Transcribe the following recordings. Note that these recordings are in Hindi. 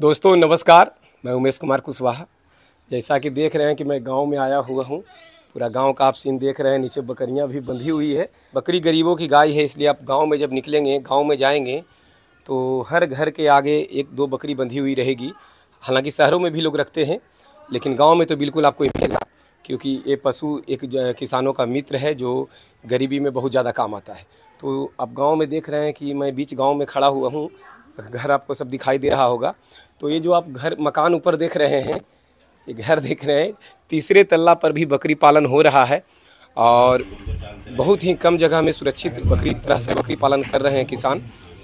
दोस्तों नमस्कार, मैं उमेश कुमार कुशवाहा। जैसा कि देख रहे हैं कि मैं गांव में आया हुआ हूं। पूरा गांव का आप सीन देख रहे हैं। नीचे बकरियां भी बंधी हुई है। बकरी गरीबों की गाय है, इसलिए आप गांव में जब निकलेंगे, गांव में जाएंगे तो हर घर के आगे एक दो बकरी बंधी हुई रहेगी। हालांकि शहरों में भी लोग रखते हैं, लेकिन गाँव में तो बिल्कुल आपको मिलेगा, क्योंकि ये पशु एक किसानों का मित्र है जो गरीबी में बहुत ज़्यादा काम आता है। तो आप गाँव में देख रहे हैं कि मैं बीच गाँव में खड़ा हुआ हूँ। घर आपको सब दिखाई दे रहा होगा। तो ये जो आप घर मकान ऊपर देख रहे हैं, ये घर देख रहे हैं, तीसरे तल्ला पर भी बकरी पालन हो रहा है और बहुत ही कम जगह में सुरक्षित तरह से बकरी पालन कर रहे हैं किसान।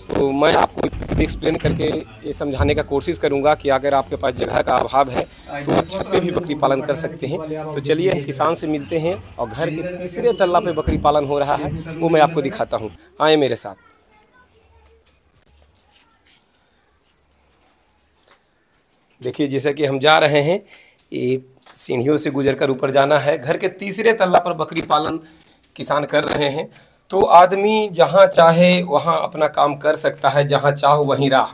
तो मैं आपको एक्सप्लेन करके ये समझाने का कोशिश करूंगा कि अगर आपके पास जगह का अभाव है तो आप छत पे भी बकरी पालन कर सकते हैं। तो चलिए हम किसान से मिलते हैं और घर के तीसरे तल्ला पे बकरी पालन हो रहा है वो मैं आपको दिखाता हूँ। आए मेरे साथ। देखिए, जैसे कि हम जा रहे हैं, ये सीढ़ियों से गुजरकर ऊपर जाना है। घर के तीसरे तल्ला पर बकरी पालन किसान कर रहे हैं। तो आदमी जहाँ चाहे वहाँ अपना काम कर सकता है, जहाँ चाहो वहीं राह।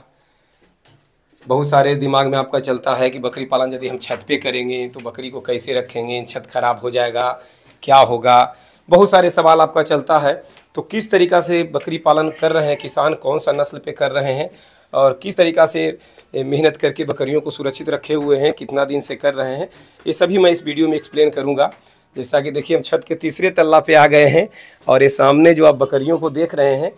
बहुत सारे दिमाग में आपका चलता है कि बकरी पालन यदि हम छत पे करेंगे तो बकरी को कैसे रखेंगे, छत खराब हो जाएगा, क्या होगा, बहुत सारे सवाल आपका चलता है। तो किस तरीक़ा से बकरी पालन कर रहे हैं किसान, कौन सा नस्ल पे कर रहे हैं और किस तरीक़ा से मेहनत करके बकरियों को सुरक्षित रखे हुए हैं, कितना दिन से कर रहे हैं, ये सभी मैं इस वीडियो में एक्सप्लेन करूंगा। जैसा कि देखिए, हम छत के तीसरे तल्ला पे आ गए हैं और ये सामने जो आप बकरियों को देख रहे हैं,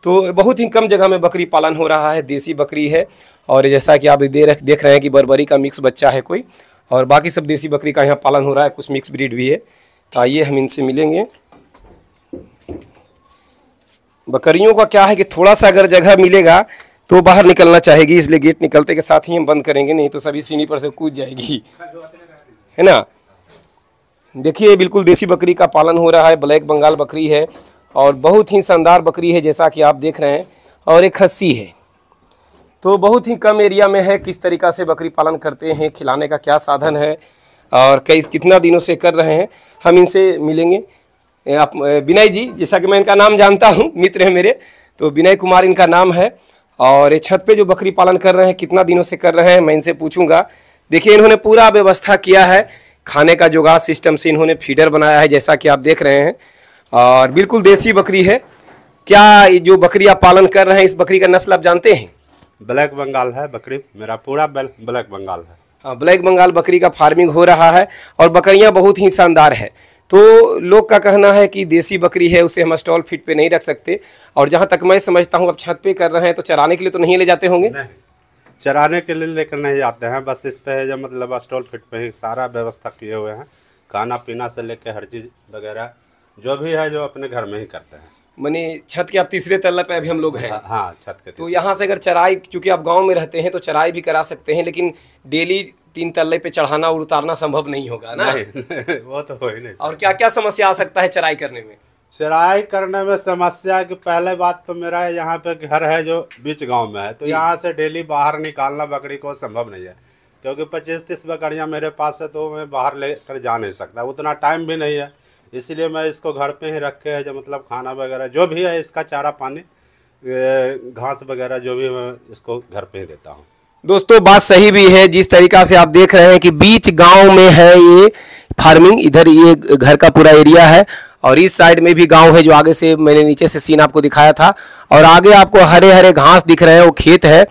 तो बहुत ही कम जगह में बकरी पालन हो रहा है। देसी बकरी है और जैसा कि आप देख रहे हैं कि बर्बरी का मिक्स बच्चा है कोई, और बाकी सब देसी बकरी का यहाँ पालन हो रहा है, कुछ मिक्स ब्रीड भी है। तो आइए हम इनसे मिलेंगे। बकरियों का क्या है कि थोड़ा सा अगर जगह मिलेगा तो बाहर निकलना चाहेगी, इसलिए गेट निकलते के साथ ही हम बंद करेंगे, नहीं तो सभी सीढ़ी पर से कूद जाएगी, है ना। देखिए, बिल्कुल देसी बकरी का पालन हो रहा है। ब्लैक बंगाल बकरी है और बहुत ही शानदार बकरी है, जैसा कि आप देख रहे हैं। और एक खस्सी है। तो बहुत ही कम एरिया में है। किस तरीक़ा से बकरी पालन करते हैं, खिलाने का क्या साधन है और कितना दिनों से कर रहे हैं, हम इनसे मिलेंगे। आप विनय जी, जैसा कि मैं इनका नाम जानता हूँ, मित्र है मेरे, तो विनय कुमार इनका नाम है। और ये छत पे जो बकरी पालन कर रहे हैं, कितना दिनों से कर रहे हैं, मैं इनसे पूछूंगा। देखिए, इन्होंने पूरा व्यवस्था किया है, खाने का जुगाड़ सिस्टम से इन्होंने फीडर बनाया है, जैसा कि आप देख रहे हैं। और बिल्कुल देसी बकरी है। क्या ये जो बकरी आप पालन कर रहे हैं, इस बकरी का नस्ल आप जानते हैं? ब्लैक बंगाल है बकरी, मेरा पूरा ब्लैक बंगाल है। हाँ, ब्लैक बंगाल बकरी का फार्मिंग हो रहा है और बकरियां बहुत ही शानदार है। तो लोग का कहना है कि देसी बकरी है, उसे हम स्टॉल फीड पे नहीं रख सकते। और जहाँ तक मैं समझता हूँ, अब छत पे कर रहे हैं तो चराने के लिए तो नहीं ले जाते होंगे? नहीं, चराने के लिए लेकर नहीं जाते हैं, बस इस पे जो मतलब स्टॉल फीड पे ही सारा व्यवस्था किए हुए हैं। खाना पीना से लेकर हर चीज़ वगैरह जो भी है, जो अपने घर में ही करते हैं। माने छत के आप तीसरे तल्ला पे अभी हम लोग हैं। हाँ, छत के। तो यहाँ से अगर चराई, चूँकि आप गांव में रहते हैं तो चराई भी करा सकते हैं, लेकिन डेली 3 तल्ले पे चढ़ाना और उतारना संभव नहीं होगा ना। नहीं, वो तो हो ही नहीं। और क्या क्या समस्या आ सकता है चराई करने में? चराई करने में समस्या की पहले बात तो मेरा यहाँ पे घर है जो बीच गांव में है, तो यहाँ से डेली बाहर निकालना बकरी को संभव नहीं है, क्योंकि 25-30 बकरियाँ मेरे पास है, तो मैं बाहर लेकर जा नहीं सकता, उतना टाइम भी नहीं है। इसलिए मैं इसको घर पे ही रखे है, जो मतलब खाना वगैरह जो भी है, इसका चारा पानी, घास वगैरह जो भी, मैं इसको घर पे ही देता हूँ। दोस्तों, बात सही भी है। जिस तरीका से आप देख रहे हैं कि बीच गांव में है ये फार्मिंग, इधर ये घर का पूरा एरिया है और इस साइड में भी गांव है, जो आगे से मैंने नीचे से सीन आपको दिखाया था। और आगे आपको हरे हरे घास दिख रहे हैं, वो खेत है।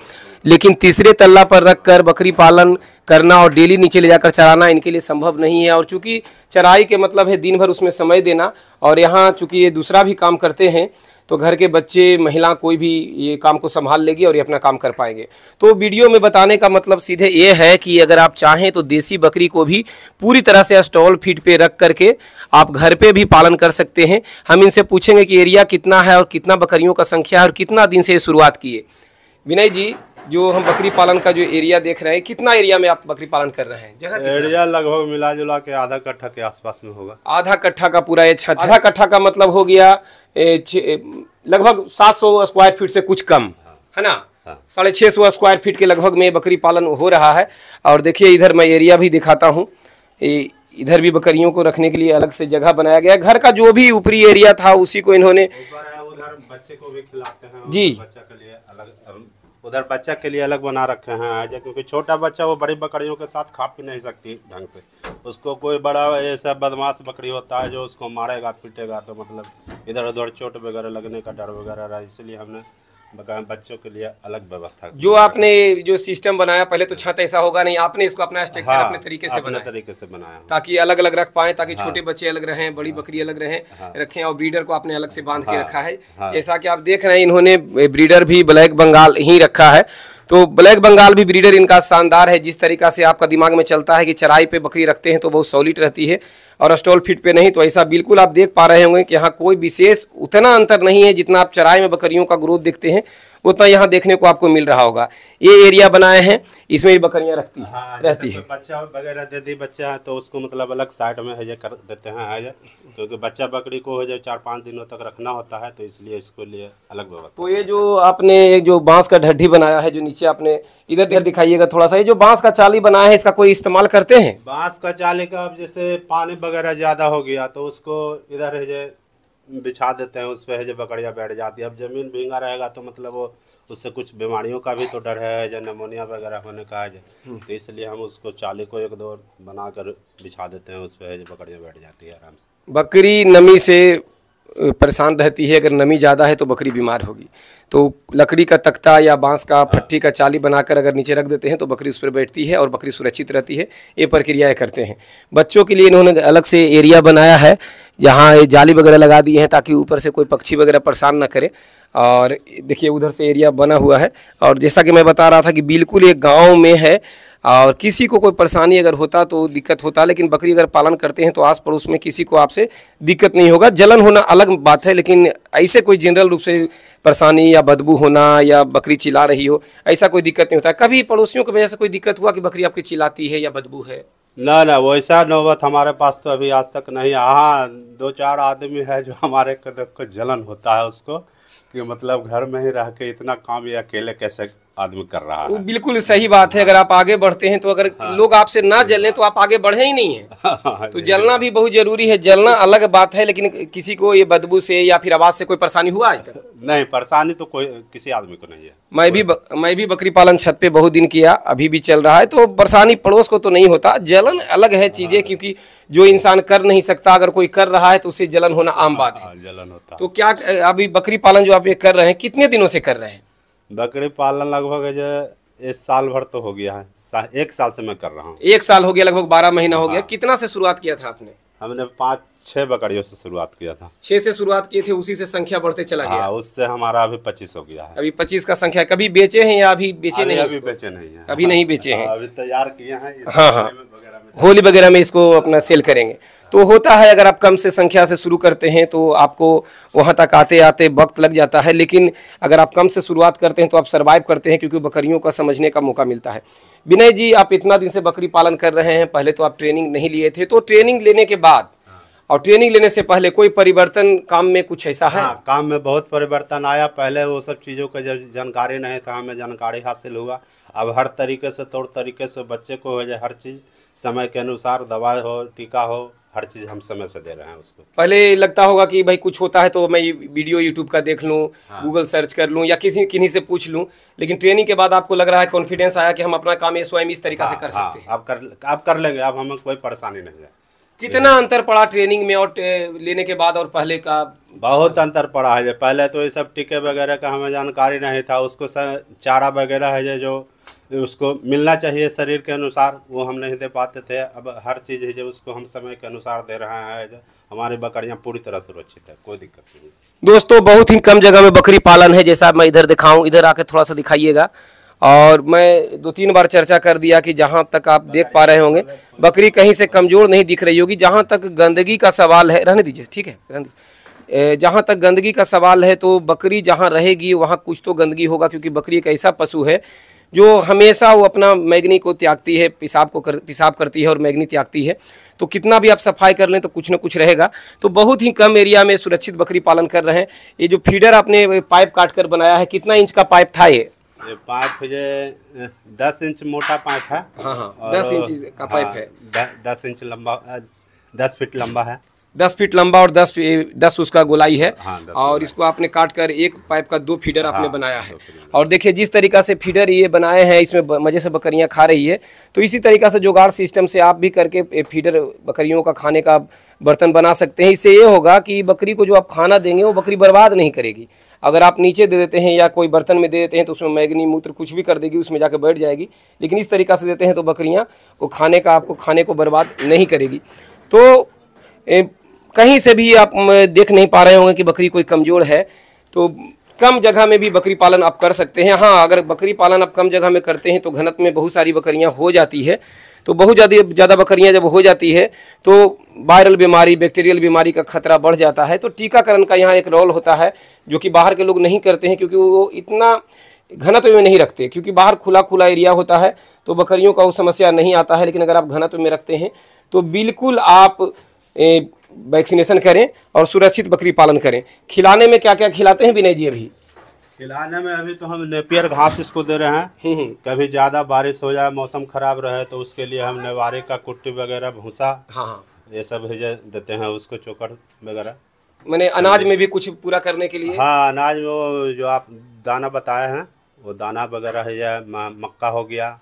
लेकिन तीसरे तल्ला पर रखकर बकरी पालन करना और डेली नीचे ले जाकर चराना इनके लिए संभव नहीं है। और चूंकि चराई के मतलब है दिन भर उसमें समय देना, और यहाँ चूंकि ये दूसरा भी काम करते हैं, तो घर के बच्चे, महिला, कोई भी ये काम को संभाल लेगी और ये अपना काम कर पाएंगे। तो वीडियो में बताने का मतलब सीधे ये है कि अगर आप चाहें तो देसी बकरी को भी पूरी तरह से स्टॉल फीड पे रख करके आप घर पे भी पालन कर सकते हैं। हम इनसे पूछेंगे कि एरिया कितना है और कितना बकरियों का संख्या है और कितना दिन से ये शुरुआत किए। विनय जी, जो हम बकरी पालन का जो एरिया देख रहे हैं, कितना एरिया में आप बकरी पालन कर रहे हैं? जगह एरिया लगभग मिला जुला के आधा कट्ठा के आसपास में होगा। आधा कट्ठा का पूरा ये छत, आधा कट्ठा का मतलब हो गया लगभग 700 स्क्वायर फीट से कुछ कम, है ना। 650 स्क्वायर फीट के लगभग में बकरी पालन हो रहा है। और देखिए, इधर मैं एरिया भी दिखाता हूँ। इधर भी बकरियों को रखने के लिए अलग से जगह बनाया गया। घर का जो भी ऊपरी एरिया था उसी को इन्होंने, उधर बच्चे को भी खिलाते हैं जी, बच्चा के लिए अलग उधर बच्चा के लिए अलग बना रखे हैं, क्योंकि छोटा बच्चा वो बड़ी बकरियों के साथ खा पी नहीं सकती ढंग से। उसको कोई बड़ा ऐसा बदमाश बकरी होता है जो उसको मारेगा पीटेगा, तो मतलब इधर उधर चोट वगैरह लगने का डर वगैरह रहा, इसलिए हमने बच्चों के लिए अलग व्यवस्था जो आपने जो सिस्टम बनाया, पहले तो छत ऐसा होगा नहीं, आपने इसको अपना स्ट्रक्चर हाँ, अपने तरीके से बनाया ताकि अलग अलग रख पाए, ताकि छोटे बच्चे अलग रहें, बड़ी बकरी अलग रखें, और ब्रीडर को आपने अलग से बांध के रखा है। जैसा कि आप देख रहे हैं, इन्होंने ब्रीडर भी ब्लैक बंगाल ही रखा है। तो ब्लैक बंगाल भी ब्रीडर इनका शानदार है। जिस तरीका से आपका दिमाग में चलता है कि चराई पे बकरी रखते हैं तो बहुत सॉलिड रहती है और स्टॉल फिट पे नहीं, तो ऐसा बिल्कुल आप देख पा रहे होंगे कि यहाँ कोई विशेष उतना अंतर नहीं है। जितना आप चराई में बकरियों का ग्रोथ देखते हैं उतना यहाँ देखने को आपको मिल रहा होगा। ये एरिया बनाए हैं, इसमें भी बकरियाँ रहती है। बच्चा वगैरह दे दी बच्चा तो उसको मतलब अलग साइड में है कर देते हैं, है क्योंकि बच्चा बकरी को हो जाए 4-5 दिनों तक रखना होता है, तो इसलिए इसको लिए अलग व्यवस्था। तो ये जो आपने जो बांस का ढड्ढी बनाया है, जो नीचे आपने इधर दिखाइएगा थोड़ा सा, ये जो बांस का चाली बनाया है, इसका कोई इस्तेमाल करते हैं? बांस का चाली का अब जैसे पानी वगैरह ज्यादा हो गया तो उसको इधर है जो बिछा देते हैं, उस पर है जो बकरियाँ बैठ जाती है। अब जमीन भींगा रहेगा तो मतलब वो उससे कुछ बीमारियों का भी तो डर है, जो निमोनिया वगैरह होने का है, तो इसलिए हम उसको चाली को 1-2 बनाकर बिछा देते हैं, उस पर है जो बकरियाँ बैठ जाती है आराम से। बकरी नमी से परेशान रहती है, अगर नमी ज़्यादा है तो बकरी बीमार होगी। तो लकड़ी का तख्ता या बांस का फट्टी का चाली बनाकर अगर नीचे रख देते हैं तो बकरी उस पर बैठती है और बकरी सुरक्षित रहती है। ये प्रक्रियाएं करते हैं। बच्चों के लिए इन्होंने अलग से एरिया बनाया है, जहाँ ये जाली वगैरह लगा दी है ताकि ऊपर से कोई पक्षी वगैरह परेशान ना करे। और देखिए उधर से एरिया बना हुआ है, और जैसा कि मैं बता रहा था कि बिल्कुल एक गाँव में है, और किसी को कोई परेशानी अगर होता तो दिक्कत होता, लेकिन बकरी अगर पालन करते हैं तो आस पड़ोस में किसी को आपसे दिक्कत नहीं होगा। जलन होना अलग बात है, लेकिन ऐसे कोई जनरल रूप से परेशानी या बदबू होना या बकरी चिल्ला रही हो, ऐसा कोई दिक्कत नहीं होता। कभी पड़ोसियों की वजह से कोई दिक्कत हुआ कि बकरी आपकी चिल्लाती है या बदबू है? ना वैसा नौबत हमारे पास तो अभी आज तक नहीं। हाँ 2-4 आदमी है जो हमारे को जलन होता है उसको, कि मतलब घर में ही रह के इतना काम ये अकेले कैसे आदमी कर रहा है। बिल्कुल सही बात है। अगर आप आगे बढ़ते हैं तो अगर लोग आपसे ना जलें तो आप आगे बढ़े ही नहीं है। तो जलना भी बहुत जरूरी है। जलना अलग बात है, लेकिन किसी को ये बदबू से या फिर आवाज से कोई परेशानी हुआ आज तक? नहीं, परेशानी तो कोई किसी आदमी को नहीं है। मैं भी बकरी पालन छत पे बहुत दिन किया, अभी भी चल रहा है, तो परेशानी पड़ोस को तो नहीं होता। जलन अलग है चीजें, क्योंकि जो इंसान कर नहीं सकता अगर कोई कर रहा है तो उसे जलन होना आम बात है। जलन होता। तो क्या अभी बकरी पालन जो आप ये कर रहे हैं, कितने दिनों से कर रहे हैं? बकरी पालन लगभग जो 1 साल भर तो हो गया है। 1 साल से मैं कर रहा हूँ। 1 साल हो गया, लगभग 12 महीना हो गया। कितना से शुरुआत किया था आपने? हमने 5-6 बकरियों से शुरुआत किया था। 6 से शुरुआत किए थे, उसी से संख्या बढ़ते चला गया। उससे हमारा अभी 25 हो गया है। अभी 25 का संख्या। कभी बेचे हैं या अभी बेचे नहीं? अभी बेचे नहीं है। अभी नहीं बेचे हैं। अभी तैयार किए हैं। हाँ, होली वगैरह में इसको अपना सेल करेंगे। तो होता है, अगर आप कम से संख्या से शुरू करते हैं तो आपको वहाँ तक आते आते वक्त लग जाता है, लेकिन अगर आप कम से शुरुआत करते हैं तो आप सर्वाइव करते हैं, क्योंकि बकरियों का समझने का मौका मिलता है। विनय जी, आप इतना दिन से बकरी पालन कर रहे हैं, पहले तो आप ट्रेनिंग नहीं लिए थे, तो ट्रेनिंग लेने के बाद और ट्रेनिंग लेने से पहले कोई परिवर्तन काम में कुछ ऐसा है? हाँ, काम में बहुत परिवर्तन आया। पहले वो सब चीज़ों का जब जानकारी नहीं था, हमें जानकारी हासिल हुआ। अब हर तरीके से तौर तरीके से बच्चे को हो जाए, हर चीज़ समय के अनुसार, दवा हो टीका हो, हर चीज़ हम समय से दे रहे हैं उसको। पहले लगता होगा कि भाई कुछ होता है तो मैं वीडियो यूट्यूब का देख लूँ, गूगल सर्च कर लूँ या किन्हीं से पूछ लूँ, लेकिन ट्रेनिंग के बाद आपको लग रहा है, कॉन्फिडेंस आया कि हम अपना काम ये स्वयं इस तरीका से कर सकते हैं। आप कर लेंगे, अब हमें कोई परेशानी नहीं है। कितना अंतर पड़ा ट्रेनिंग में और लेने के बाद और पहले का? बहुत अंतर पड़ा है। पहले तो ये सब टीके वगैरह का हमें जानकारी नहीं था। उसको चारा वगैरह है जो उसको मिलना चाहिए शरीर के अनुसार, वो हम नहीं दे पाते थे। अब हर चीज़ है जो उसको हम समय के अनुसार दे रहे हैं। हमारी बकरियां पूरी तरह सुरक्षित है, कोई दिक्कत नहीं। दोस्तों, बहुत ही कम जगह में बकरी पालन है। जैसा मैं इधर दिखाऊं, इधर आके थोड़ा सा दिखाइएगा। और मैं 2-3 बार चर्चा कर दिया कि जहाँ तक आप देख पा रहे होंगे, बकरी कहीं से कमज़ोर नहीं दिख रही होगी। जहाँ तक गंदगी का सवाल है, रहने दीजिए, ठीक है, जहाँ तक गंदगी का सवाल है तो बकरी जहाँ रहेगी वहाँ कुछ तो गंदगी होगा, क्योंकि बकरी एक ऐसा पशु है जो हमेशा वो अपना मैग्नी को त्यागती है, पेशाब करती है और मैग्नी त्यागती है। तो कितना भी आप सफाई कर लें तो कुछ ना कुछ रहेगा। तो बहुत ही कम एरिया में सुरक्षित बकरी पालन कर रहे हैं। ये जो फीडर आपने पाइप काट कर बनाया है, कितना इंच का पाइप था ये? पाइप ये 10 इंच मोटा पाइप है। हाँ, 10 इंच का पाइप है। 10 इंच लंबा, 10 फीट लंबा है। 10 फीट लंबा और 10 उसका गोलाई है। हाँ, 10 और इसको आपने काट कर एक पाइप का 2 फीडर आपने बनाया है। और देखिए जिस तरीका से फीडर ये बनाए हैं, इसमें मज़े से बकरियां खा रही है। तो इसी तरीका से जुगाड़ सिस्टम से आप भी करके फीडर बकरियों का खाने का बर्तन बना सकते हैं। इससे ये होगा कि बकरी को जो आप खाना देंगे वो बकरी बर्बाद नहीं करेगी। अगर आप नीचे दे देते हैं या कोई बर्तन में दे देते हैं तो उसमें मैगनी मूत्र कुछ भी कर देगी, उसमें जाकर बैठ जाएगी। लेकिन इस तरीका से देते हैं तो बकरियां वो आपको खाने को बर्बाद नहीं करेगी। तो कहीं से भी आप देख नहीं पा रहे होंगे कि बकरी कोई कमज़ोर है। तो कम जगह में भी बकरी पालन आप कर सकते हैं। हाँ, अगर बकरी पालन आप कम जगह में करते हैं तो घनत्व में बहुत सारी बकरियां हो जाती है। तो बहुत ज़्यादा बकरियां जब हो जाती है तो वायरल बीमारी, बैक्टीरियल बीमारी का खतरा बढ़ जाता है। तो टीकाकरण का यहाँ एक रोल होता है जो कि बाहर के लोग नहीं करते हैं, क्योंकि वो इतना घनत्व में नहीं रखते। क्योंकि बाहर खुला एरिया होता है तो बकरियों का वो समस्या नहीं आता है। लेकिन अगर आप घनत्व में रखते हैं तो बिल्कुल आप वैक्सीनेशन करें और सुरक्षित बकरी पालन करें। खिलाने में क्या क्या खिलाते हैं विनय जी? अभी खिलाने में अभी तो हम नेपियर घास इसको दे रहे हैं। कभी ज़्यादा बारिश हो जाए, मौसम खराब रहे तो उसके लिए हम नेवारे का कुट्टी वगैरह, भूसा, हाँ ये सब देते हैं उसको, चोकर वगैरह। मैंने अनाज में भी कुछ पूरा करने के लिए। हाँ, अनाज में वो जो आप दाना बताए हैं वो दाना वगैरह है, या मक्का हो गया,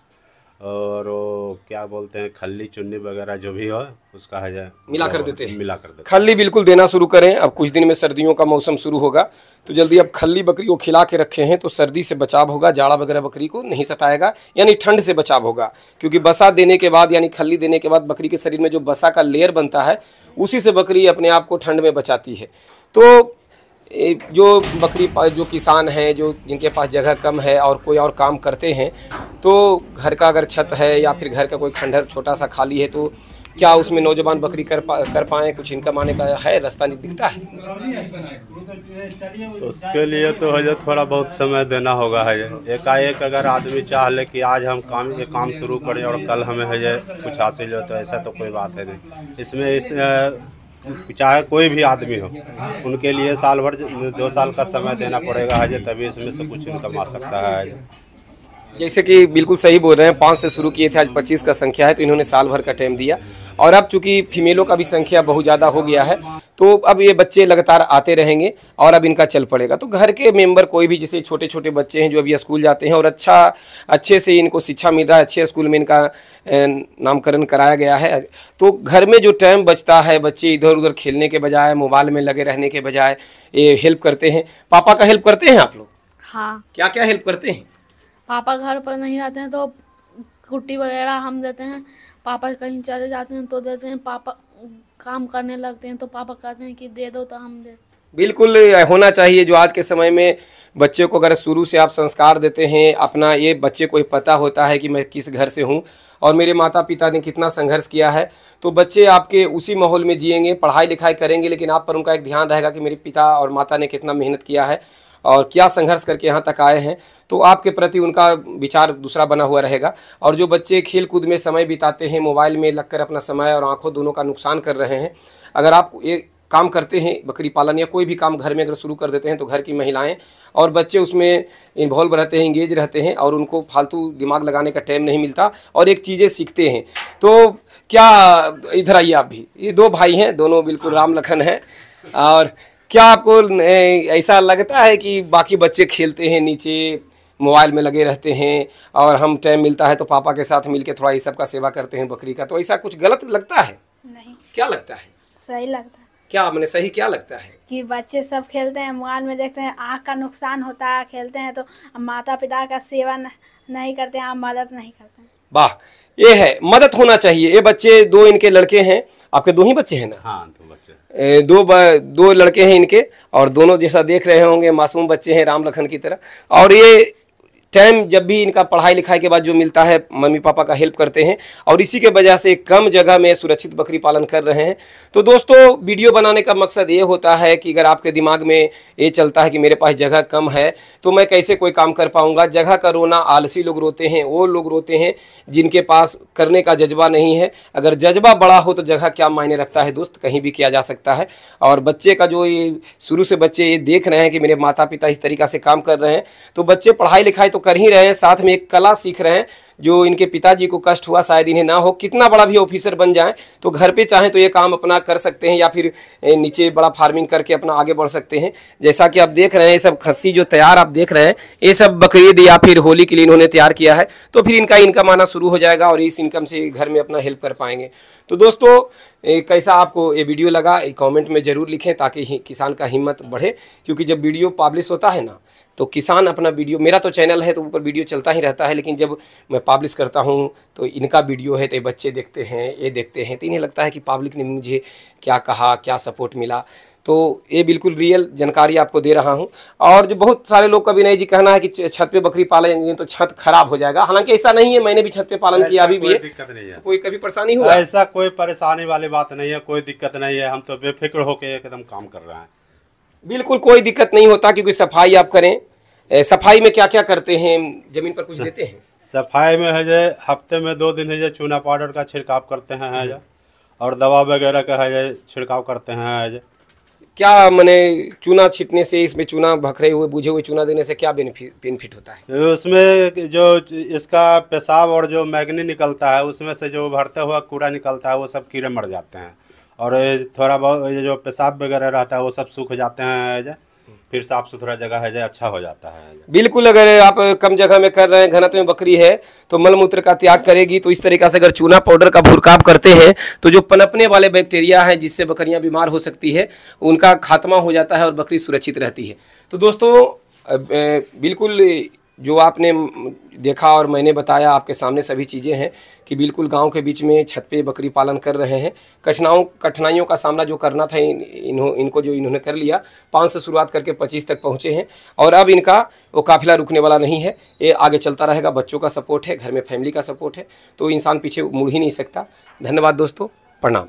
और वो क्या बोलते हैं खल्ली चुन्नी वगैरह जो भी हो उसका है मिला कर देते हैं। खल्ली बिल्कुल देना शुरू करें। अब कुछ दिन में सर्दियों का मौसम शुरू होगा तो जल्दी अब खल्ली बकरी को खिला के रखे हैं तो सर्दी से बचाव होगा, जाड़ा वगैरह बकरी को नहीं सताएगा, यानी ठंड से बचाव होगा। क्योंकि बसा देने के बाद यानी खल्ली देने के बाद बकरी के शरीर में जो बसा का लेयर बनता है उसी से बकरी अपने आप को ठंड में बचाती है। तो जो बकरी जो किसान हैं, जो जिनके पास जगह कम है और कोई और काम करते हैं, तो घर का अगर छत है या फिर घर का कोई खंडहर छोटा सा खाली है तो क्या उसमें नौजवान बकरी कर पाएँ, कुछ इनकम आने का है रास्ता नहीं दिखता है? उसके लिए तो है थोड़ा बहुत समय देना होगा है। एकाएक अगर आदमी चाह ले कि आज हम काम शुरू करें और कल हमें है कुछ हासिल हो, तो ऐसा तो कोई बात है नहीं। इसमें चाहे कोई भी आदमी हो, उनके लिए साल भर 2 साल का समय देना पड़ेगा है, तभी इसमें से कुछ इनकम आ सकता है। जैसे कि बिल्कुल सही बोल रहे हैं, 5 से शुरू किए थे, आज 25 का संख्या है, तो इन्होंने साल भर का टाइम दिया। और अब चूंकि फीमेलों का भी संख्या बहुत ज़्यादा हो गया है तो अब ये बच्चे लगातार आते रहेंगे और अब इनका चल पड़ेगा। तो घर के मेंबर कोई भी, जैसे छोटे छोटे बच्चे हैं जो अभी स्कूल जाते हैं और अच्छे से इनको शिक्षा मिल रहा है, अच्छे स्कूल में इनका नामकरण कराया गया है, तो घर में जो टाइम बचता है बच्चे इधर उधर खेलने के बजाय, मोबाइल में लगे रहने के बजाय ये हेल्प करते हैं। पापा का हेल्प करते हैं आप लोग? हाँ। क्या क्या हेल्प करते हैं? पापा घर पर नहीं रहते हैं तो कुट्टी वगैरह हम देते हैं। पापा कहीं चले जाते हैं तो देते हैं। पापा काम करने लगते हैं तो पापा कहते हैं कि दे दो तो हम दे। बिल्कुल होना चाहिए। जो आज के समय में बच्चे को अगर शुरू से आप संस्कार देते हैं अपना, ये बच्चे को पता होता है कि मैं किस घर से हूँ और मेरे माता पिता ने कितना संघर्ष किया है, तो बच्चे आपके उसी माहौल में जिएंगे, पढ़ाई लिखाई करेंगे, लेकिन आप पर उनका एक ध्यान रहेगा कि मेरे पिता और माता ने कितना मेहनत किया है और क्या संघर्ष करके यहाँ तक आए हैं। तो आपके प्रति उनका विचार दूसरा बना हुआ रहेगा। और जो बच्चे खेल कूद में समय बिताते हैं, मोबाइल में लगकर अपना समय और आंखों दोनों का नुकसान कर रहे हैं, अगर आप ये काम करते हैं बकरी पालन या कोई भी काम घर में अगर शुरू कर देते हैं तो घर की महिलाएं और बच्चे उसमें इन्वॉल्व रहते हैं, इंगेज रहते हैं और उनको फालतू दिमाग लगाने का टाइम नहीं मिलता और एक चीज़ें सीखते हैं। तो क्या इधर आइए आप भी, ये 2 भाई हैं, दोनों बिल्कुल राम लखन हैं। और क्या आपको ऐसा लगता है कि बाकी बच्चे खेलते हैं नीचे, मोबाइल में लगे रहते हैं और हम टाइम मिलता है तो पापा के साथ मिलके थोड़ा ये सब का सेवा करते हैं बकरी का, तो ऐसा कुछ गलत लगता है? नहीं। क्या लगता है? सही लगता है। क्या मैंने सही क्या लगता है? कि बच्चे सब खेलते हैं, मोबाइल में देखते हैं, आँख का नुकसान होता है, खेलते हैं तो माता पिता का सेवा नहीं करते हैं, मदद नहीं करते हैं। वाह, ये है मदद होना चाहिए। ये बच्चे 2 इनके लड़के हैं, आपके 2 ही बच्चे हैं ना? हाँ, 2 बच्चे, 2 लड़के हैं इनके और दोनों जैसा देख रहे होंगे मासूम बच्चे हैं राम लखन की तरह। और ये टाइम जब भी इनका पढ़ाई लिखाई के बाद जो मिलता है मम्मी पापा का हेल्प करते हैं और इसी के वजह से कम जगह में सुरक्षित बकरी पालन कर रहे हैं। तो दोस्तों, वीडियो बनाने का मकसद ये होता है कि अगर आपके दिमाग में ये चलता है कि मेरे पास जगह कम है तो मैं कैसे कोई काम कर पाऊंगा, जगह का रोना आलसी लोग रोते हैं, वो लोग रोते हैं जिनके पास करने का जज्बा नहीं है। अगर जज्बा बड़ा हो तो जगह क्या मायने रखता है दोस्त, कहीं भी किया जा सकता है। और बच्चे का जो ये शुरू से बच्चे ये देख रहे हैं कि मेरे माता पिता इस तरीक़ा से काम कर रहे हैं, तो बच्चे पढ़ाई लिखाई तो कर ही रहे हैं, साथ में एक कला सीख रहे हैं जो इनके पिताजी को कष्ट हुआ शायद इन्हें ना हो। कितना बड़ा भी ऑफिसर बन जाएं तो घर पे चाहें तो ये काम अपना कर सकते हैं या फिर नीचे बड़ा फार्मिंग करके अपना आगे बढ़ सकते हैं। जैसा कि आप देख रहे हैं ये सब खस्सी जो तैयार आप देख रहे हैं ये सब बकरीद या फिर होली के लिए इन्होंने तैयार किया है, तो फिर इनका इनकम आना शुरू हो जाएगा और इस इनकम से घर में अपना हेल्प कर पाएंगे। तो दोस्तों कैसा आपको ये वीडियो लगा कमेंट में ज़रूर लिखें ताकि किसान का हिम्मत बढ़े, क्योंकि जब वीडियो पब्लिश होता है ना तो किसान अपना वीडियो, मेरा तो चैनल है तो ऊपर वीडियो चलता ही रहता है, लेकिन जब मैं पब्लिश करता हूँ तो इनका वीडियो है तो ये बच्चे देखते हैं, ये देखते हैं, तो इन्हें लगता है कि पब्लिक ने मुझे क्या कहा, क्या सपोर्ट मिला। तो ये बिल्कुल रियल जानकारी आपको दे रहा हूँ। और जो बहुत सारे लोग का विनय जी कहना है कि छत पे बकरी पालेंगे तो छत खराब हो जाएगा, हालांकि ऐसा नहीं है, मैंने भी छत पे पालन किया, अभी भी है, दिक्कत नहीं है। तो कोई कभी परेशानी हुआ? ऐसा कोई परेशानी वाली बात नहीं है, कोई दिक्कत नहीं है, हम तो बेफिक्र होकर एकदम काम कर रहे हैं। बिल्कुल कोई दिक्कत नहीं होता, क्योंकि सफाई आप करें। सफाई में क्या क्या करते हैं, जमीन पर कुछ देते हैं? सफाई में है जो हफ्ते में 2 दिन है जो चूना पाउडर का छिड़काव करते हैं है जो, और दवा वगैरह का है जो छिड़काव करते हैं है जो। क्या माने चूना छीटने से, इसमें चूना भखरे हुए बुझे हुए चूना देने से क्या बेनिफिट होता है? उसमें जो इसका पेशाब और जो मैग्नी निकलता है उसमें से जो भरता हुआ कूड़ा निकलता है वो सब कीड़े मर जाते हैं, और थोड़ा बहुत ये जो पेशाब वगैरह रहता है वो सब सूख जाते हैं जो, फिर साफ सुथरा जगह है जो अच्छा हो जाता है। बिल्कुल, अगर आप कम जगह में कर रहे हैं, घनत्व में बकरी है तो मलमूत्र का त्याग करेगी, तो इस तरीक़ा से अगर चूना पाउडर का भुरकाव करते हैं तो जो पनपने वाले बैक्टीरिया हैं जिससे बकरियां बीमार हो सकती है उनका खात्मा हो जाता है और बकरी सुरक्षित रहती है। तो दोस्तों बिल्कुल जो आपने देखा और मैंने बताया आपके सामने सभी चीज़ें हैं कि बिल्कुल गांव के बीच में छत पे बकरी पालन कर रहे हैं। कठिनाइयों का सामना जो करना था इनको जो इन्होंने कर लिया, 5 से शुरुआत करके 25 तक पहुंचे हैं, और अब इनका वो काफिला रुकने वाला नहीं है, ये आगे चलता रहेगा। बच्चों का सपोर्ट है, घर में फैमिली का सपोर्ट है, तो इंसान पीछे मुड़ ही नहीं सकता। धन्यवाद दोस्तों, प्रणाम।